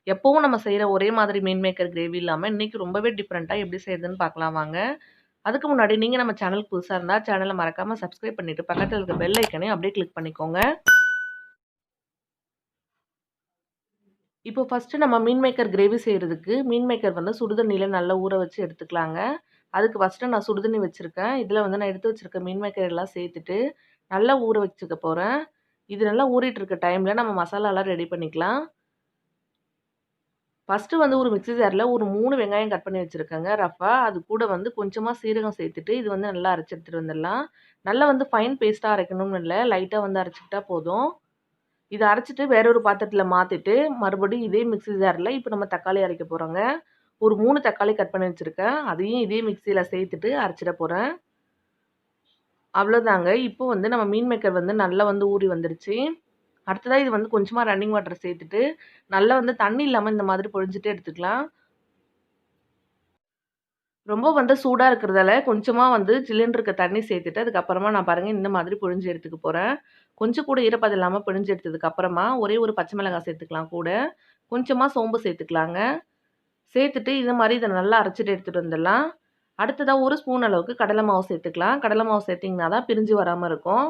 எப்பவும் நம்ம செய்ற ஒரே மாதிரி மீல் மேக்கர் கிரேவி இல்லாம, இன்னைக்கு ரொம்பவே டிஃபரெண்ட்டா எப்படி செய்றதுன்னு பார்க்கலாம் வாங்க. அதுக்கு முன்னாடி நீங்க நம்ம சேனலுக்கு புதுசா இருந்தா, சேனல மறக்காம சப்ஸ்கிரைப் பண்ணிட்டு, பக்கத்துல இருக்க பெல் ஐக்கனையும் அப்படியே கிளிக் பண்ணிக்கோங்க. இப்போ ஃபர்ஸ்ட்டு நம்ம மீல் மேக்கர் கிரேவி செய்றதுக்கு, மீல் மேக்கர் வந்து சுடுதண்ணீல நல்லா ஊற வச்சு எடுத்துக்கலாங்க. அதுக்கு ஃபர்ஸ்ட்டு நான் சுடுதண்ணி வச்சிருக்கேன். இதில வந்து நான் எடுத்து வச்சிருக்க மீல் மேக்கர் எல்லாம் சேர்த்துட்டு, நல்லா ஊற வச்சுக்க போறேன். இது நல்லா ஊறிட்டு இருக்க டைம்ல நம்ம மசாலாலாம் ரெடி பண்ணிக்கலாம். ஃபர்ஸ்ட்டு வந்து ஒரு மிக்ஸி ஜார்ல ஒரு 3 வெங்காயம் கட் பண்ணி வச்சிருக்கேங்க ரஃப்பா. அது கூட வந்து கொஞ்சமா சீரகம் சேர்த்துட்டு, இது வந்து நல்லா அரைச்சு எடுத்துட்டு வந்துடலாம். நல்லா வந்து ஃபைன் பேஸ்ட்டா அரைக்கணும்னு இல்ல. லைட்டா வந்து அரைச்சுக்கிட்டா போதும். இத அரைச்சுட்டு வேற ஒரு பாத்திரத்துல மாத்திட்டு, மறுபடியும் இதே மிக்ஸி ஜார்ல இப்ப நம்ம தக்காளி அரைக்க போறோங்க. ஒரு 3 தக்காளி கட் பண்ணி வச்சிருக்கேன். அதையும் இதே மிக்ஸில சேர்த்துட்டு அரைச்சிட போறேன். அவ்வளோதாங்க. இப்போ வந்து நம்ம மீல் மேக்கர் வந்து நல்லா வந்து ஊறி வந்துருச்சு. அடுத்ததா இது வந்து கொஞ்சமா ரன்னிங் வாட்டர் சேர்த்துட்டு, நல்லா வந்து தண்ணி இல்லாம இந்த மாதிரி புழிஞ்சுட்டு எடுத்துக்கலாம். ரொம்ப வந்து சூடா இருக்கிறதால, கொஞ்சமா வந்து சில்லுன்னு இருக்க தண்ணி சேர்த்துட்டு, அதுக்கப்புறமா நான் பாருங்க இந்த மாதிரி புழிஞ்சு எடுத்துக்க போறேன். கொஞ்சம் கூட ஈரப்பதம் இல்லாம பிழிஞ்சு எடுத்ததுக்கு அப்புறமா, ஒரே ஒரு பச்சை மிளகாய் சேர்த்துக்கலாம் கூட. கொஞ்சமா சோம்பு சேர்த்துக்கலாங்க. சேர்த்துட்டு இந்த மாரி இத நல்லா அரைச்சுட்டு எடுத்துட்டு வந்துடலாம். அடுத்ததா 1 ஸ்பூன் அளவுக்கு கடலை மாவு சேர்த்துக்கலாம். கடலை மாவு சேர்த்தீங்கன்னா தான் பிரிஞ்சு வராம இருக்கும்.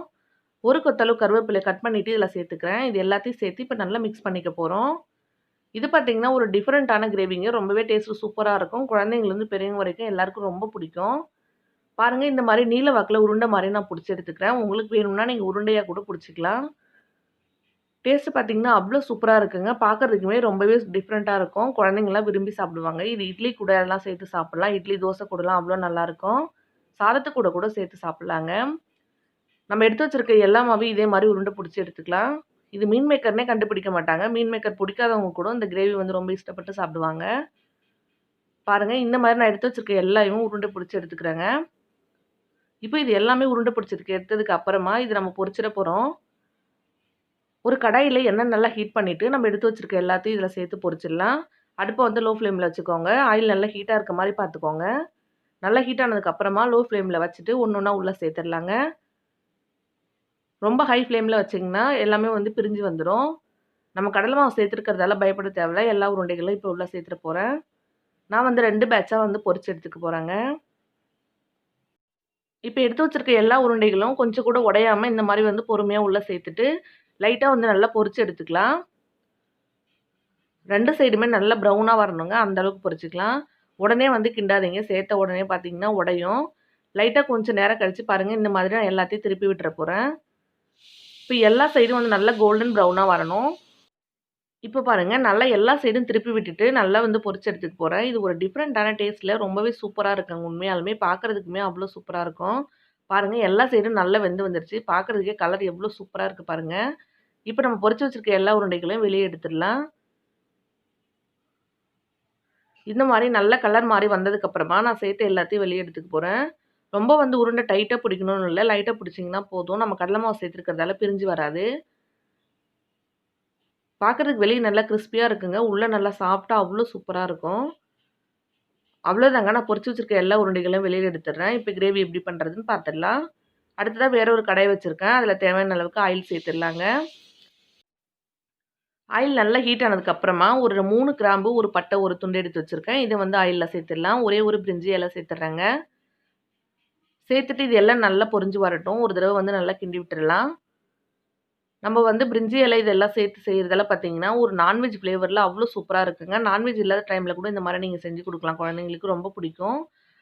ஒரு கொத்தளவு கருவேப்பிலை கட் பண்ணிட்டு இதில சேர்த்துக்கிறேன். இது எல்லாத்தையும் சேர்த்து இப்ப நல்லா மிக்ஸ் பண்ணிக்க போறோம். இது பார்த்தீங்கன்னா, ஒரு டிஃபரண்டான கிரேவிங்க. ரொம்பவே டேஸ்ட் சூப்பரா இருக்கும். குழந்தைங்கள்லேருந்து பெரியவங்க வரைக்கும் எல்லாருக்கும் ரொம்ப பிடிக்கும். பாருங்க இந்த மாரி நீள வாக்குல உருண்டை மாரி நான் புடிச்சு எடுத்துக்கிறேன். உங்களுக்கு வேணும்னா நீங்க உருண்டையா கூட புடிச்சுக்கலாம். டேஸ்ட் பார்த்தீங்கன்னா, அவ்ளோ சூப்பரா இருக்குங்க. பார்க்கறதுக்குமே ரொம்பவே டிஃபரண்டா இருக்கும். குழந்தைங்கலாம் விரும்பி சாப்பிடுவாங்க. இது இட்லி கூட எல்லாம் சேர்த்து சாப்பிடலாம். இட்லி, தோசை கூடலாம் அவ்ளோ நல்லாருக்கும். சாதத்து கூட கூட சேர்த்து சாப்பிடலாங்க. நம்ம எடுத்து வச்சிருக்க எல்லா மாவையும் இதே மாரி உருண்டை புடிச்சு எடுத்துக்கலாம். இது மீல் மேக்கர்னே கண்டுபிடிக்க மாட்டாங்க. மீல் மேக்கர் புடிக்காதவங்க கூட இந்த கிரேவி வந்து ரொம்ப இஷ்டப்பட்டு சாப்பிடுவாங்க. பாருங்க இந்த மாரி நான் எடுத்து வச்சிருக்க எல்லாத்தையும் உருண்டை புடிச்சு எடுத்துக்கிறேங்க. இப்போ இது எல்லாமே உருண்டை பிடிச்சதுக்கு எடுத்ததுக்கு அப்புறமா, இது நம்ம பொரிச்சிட போறோம். ஒரு கடாயில எண்ணெய் நல்லா ஹீட் பண்ணிட்டு, நம்ம எடுத்து வச்சிருக்க எல்லாத்தையும் இதில சேர்த்து பொரிச்சிடலாம். அடுப்ப வந்து லோ ஃப்ளேம்ல வச்சுக்கோங்க. ஆயில் நல்லா ஹீட்டா இருக்க மாரி பார்த்துக்கோங்க. நல்லா ஹீட் ஆனதுக்கு அப்புறமா லோ ஃப்ளேம்ல வச்சுட்டு ஒண்ணு ஒண்ணா உள்ள சேர்த்துடலாங்க. ரொம்ப ஹை ஃப்ளேம்ல வச்சீங்கன்னா, எல்லாமே வந்து பிரிஞ்சு வந்துரும். நம்ம கடலை மாவு சேர்த்துருக்கிறதால பயப்பட தேவையில்ல. எல்லா உருண்டைகளும் இப்போ உள்ள சேர்த்துற போறேன். நான் வந்து 2 பேட்சா வந்து பொரிச்சு எடுத்துக்க போறேங்க. இப்ப எடுத்து வச்சிருக்க எல்லா உருண்டைகளும் கொஞ்சம் கூட உடையாம இந்த மாரி வந்து பொறுமையா உள்ள சேர்த்துட்டு, லைட்டா வந்து நல்லா பொரிச்சு எடுத்துக்கலாம். 2 சைடுமே நல்லா ப்ரவுனா வரணுங்க. அந்த அளவுக்கு பொரிச்சுக்கலாம். உடனே வந்து கிண்டாதீங்க. சேர்த்த உடனே பார்த்தீங்கன்னா உடையும். லைட்டா கொஞ்சம் நேரம் கழிச்சு பாருங்க, இந்த மாதிரி நான் எல்லாத்தையும் திருப்பி விட்டுற போறேன். இப்ப எல்லா சைடும் வந்து நல்லா கோல்டன் ப்ரவுனா வரணும். இப்ப பாருங்க, நல்லா எல்லா சைடும் திருப்பி விட்டுட்டு, நல்லா வந்து பொரிச்சு எடுத்துக்க போறேன். இது ஒரு டிஃபரண்டான டேஸ்ட்ல ரொம்பவே சூப்பரா இருக்குங்க. உண்மையாலுமே பார்க்கறதுக்குமே அவ்ளோ சூப்பரா இருக்கும். பாருங்க எல்லா சைடும் நல்லா வெந்து வந்துருச்சு. பார்க்கறதுக்கே கலர் எவ்ளோ சூப்பரா இருக்கு பாருங்க. இப்ப நம்ம பொரிச்சு வச்சிருக்க எல்லா உருண்டைகளையும் வெளிய எடுத்துடலாம். இந்த மாரி நல்ல கலர் மாறி வந்ததுக்கு அப்புறமா, நான் சேர்த்த எல்லாத்தையும் வெளிய எடுத்துக்க போறேன். ரொம்ப வந்து உருண்டை டைட்டா பிடிக்கணும்னு இல்ல. லைட்டா பிடிச்சீங்கன்னா போதும். நம்ம கடல மாவு சேர்த்துருக்கிறதால பிரிஞ்சு வராது. பார்க்கறதுக்கு வெளிய நல்லா கிரிஸ்பியா இருக்குங்க. உள்ள நல்லா சாஃப்ட்டா அவ்ளோ சூப்பரா இருக்கும். அவ்வளோதாங்க. நான் பொரிச்சு வச்சிருக்க எல்லா உருண்டைகளையும் வெளிய எடுத்துடுறேன். இப்ப கிரேவி எப்படி பண்றதுன்னு பார்த்துடலாம். அடுத்ததா வேற ஒரு கடாய் வச்சிருக்கேன். அதில தேவையான அளவுக்கு ஆயில் சேர்த்துடலாங்க. ஆயில் நல்லா ஹீட் ஆனதுக்கு அப்புறமா, ஒரு 3 கிராம்பு, ஒரு பட்டை, ஒரு துண்டு எடுத்து வச்சிருக்கேன். இத வந்து ஆயில்ல சேர்த்துடலாம். ஒரே ஒரு பிரிஞ்சி இலை சேர்த்துடுறேங்க. சேர்த்துட்டு இது எல்லாம் நல்லா பொரிஞ்சு வரட்டும். ஒரு தடவ வந்து நல்லா கிண்டி விட்டுறலாம். நம்ம வந்து பிரிஞ்சி இலை இதெல்லாம் சேர்த்து செய்றதெல்லாம் பார்த்தீங்கன்னா, ஒரு நான்வெஜ் ஃப்ளேவர்ல அவ்ளோ சூப்பரா இருக்குங்க. நான்வெஜ் இல்லாத டைம்ல கூட இந்த மாரி நீங்க செஞ்சு குடுக்கலாம். குழந்தைங்களுக்கு ரொம்ப பிடிக்கும்.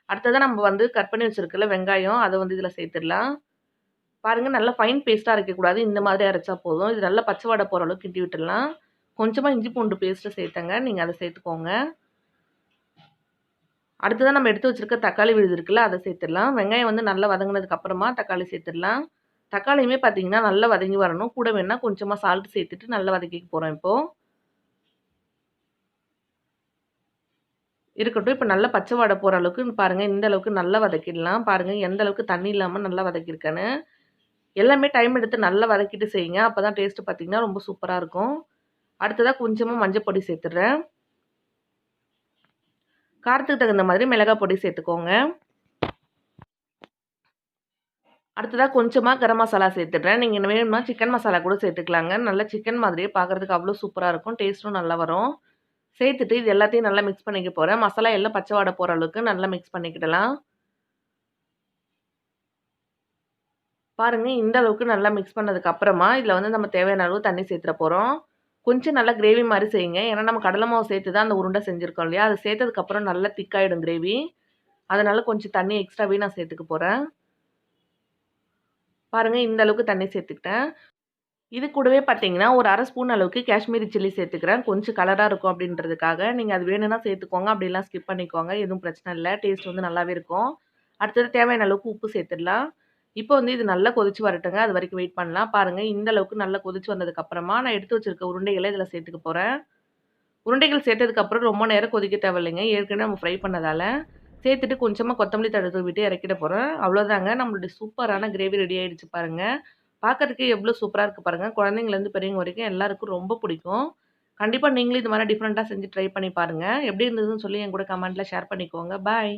அடுத்ததா நம்ம வந்து கட் பண்ணி வச்சிருக்கல வெங்காயம், அத வந்து இதில சேர்த்துடலாம். பாருங்க நல்லா ஃபைன் பேஸ்ட்டா அரைக்கக்கூடாது. இந்த மாதிரி அரைச்சா போதும். இது நல்லா பச்சை வாடை போற அளவுக்கு கிண்டி விட்டுடலாம். கொஞ்சமா இஞ்சி பூண்டு பேஸ்ட்டு சேர்த்தேங்க. நீங்க அத சேர்த்துக்கோங்க. அடுத்ததா நம்ம எடுத்து வச்சிருக்க தக்காளி விழுது இருக்குல்ல, அத சேர்த்துடலாம். வெங்காயம் வந்து நல்லா வதங்குனதுக்கு அப்புறமா தக்காளி சேர்த்துடலாம். தக்காளியுமே பார்த்தீங்கன்னா, நல்லா வதங்கி வரணும். கூட வேணா கொஞ்சமா சால்ட் சேர்த்துட்டு நல்லா வதக்கிக்க போறோம் இப்போ. இருக்கட்டும். இப்ப நல்லா பச்சை வாடை போற அளவுக்கு பாருங்க, இந்த அளவுக்கு நல்லா வதக்கிடலாம். பாருங்க எந்த அளவுக்கு தண்ணி இல்லாம நல்லா வதக்கியிருக்கேன்னு. எல்லாமே டைம் எடுத்து நல்லா வதக்கிட்டு செய்யுங்க. அப்பதான் டேஸ்ட் பார்த்தீங்கன்னா, ரொம்ப சூப்பரா இருக்கும். அடுத்ததா கொஞ்சமா மஞ்சள் பொடி சேர்த்துடுறேன். காரத்துக்கு தகுந்த மாதிரி மிளகாய் பொடி சேர்த்துக்கோங்க. அடுத்ததா கொஞ்சமா கரம் மசாலா சேர்த்துடுறேன். நீங்க வேணும்னா சிக்கன் மசாலா கூட சேர்த்துக்கலாங்க. நல்லா சிக்கன் மாதிரியே பார்க்கறதுக்கு அவ்ளோ சூப்பரா இருக்கும். டேஸ்ட்டும் நல்லா வரும். சேர்த்துட்டு இது எல்லாத்தையும் நல்லா மிக்ஸ் பண்ணிக்க போறேன். மசாலா எல்லாம் பச்சை வாடை போற அளவுக்கு நல்லா மிக்ஸ் பண்ணிக்கிடலாம். பாருங்க இந்த அளவுக்கு நல்லா மிக்ஸ் பண்ணதுக்கு அப்புறமா, இதுல வந்து நம்ம தேவையான அளவு தண்ணி சேர்த்துற போறோம். கொஞ்சம் நல்லா கிரேவி மாரி செய்யுங்க. ஏன்னா நம்ம கடலை மாவு சேர்த்து தான் அந்த உருண்டை செஞ்சிருக்கோம் இல்லையா? அது சேர்த்ததுக்கு அப்புறம் நல்லா திக்காயிடும் கிரேவி. அதனால கொஞ்சம் தண்ணி எக்ஸ்ட்ராவே நான் சேர்த்துக்க போறேன். பாருங்க இந்த அளவுக்கு தண்ணி சேர்த்துக்கிட்டேன். இது கூடவே பார்த்தீங்கன்னா, ஒரு 1/2 ஸ்பூன் அளவுக்கு காஷ்மீரி சில்லி சேர்த்துக்கிறேன். கொஞ்சம் கலரா இருக்கும் அப்படின்றதுக்காக. நீங்க அது வேணும்னா சேர்த்துக்கோங்க. அப்படிலாம் ஸ்கிப் பண்ணிக்கோங்க. எதுவும் பிரச்சனை இல்ல. டேஸ்ட் வந்து நல்லாவே இருக்கும். அடுத்தது தேவையான அளவுக்கு உப்பு சேர்த்துடலாம். இப்போ வந்து இது நல்லா கொதிச்சு வரட்டுங்க. அது வரைக்கும் வெயிட் பண்ணலாம். பாருங்க இந்த அளவுக்கு நல்லா கொதிச்சு வந்ததுக்கு அப்புறமா, நான் எடுத்து வச்சிருக்க உருண்டைகள இதில சேர்த்துக்க போறேன். உருண்டைகள் சேர்த்ததுக்கு அப்புறம் ரொம்ப நேரம் கொதிக்க தேவையில்லைங்க. ஏற்கனவே நம்ம ஃப்ரை பண்ணதால. சேர்த்துட்டு கொஞ்சமா கொத்தமல்லி தழை தூவிட்டு இறக்கிட போறேன். அவ்வளோதாங்க நம்மளுடைய சூப்பரான கிரேவி ரெடி ஆயிடுச்சு பாருங்க. பார்க்கறதுக்கே எவ்வளோ சூப்பரா இருக்கு பாருங்க. குழந்தைங்கலேருந்து பெரியவங்க வரைக்கும் எல்லாருக்கும் ரொம்ப பிடிக்கும். கண்டிப்பா நீங்களும் இது மாரி டிஃபரெண்ட்டா செஞ்சு ட்ரை பண்ணி பாருங்க. எப்படி இருந்ததுன்னு சொல்லி என் கூட கமெண்ட்ல ஷேர் பண்ணிக்கோங்க. பாய்.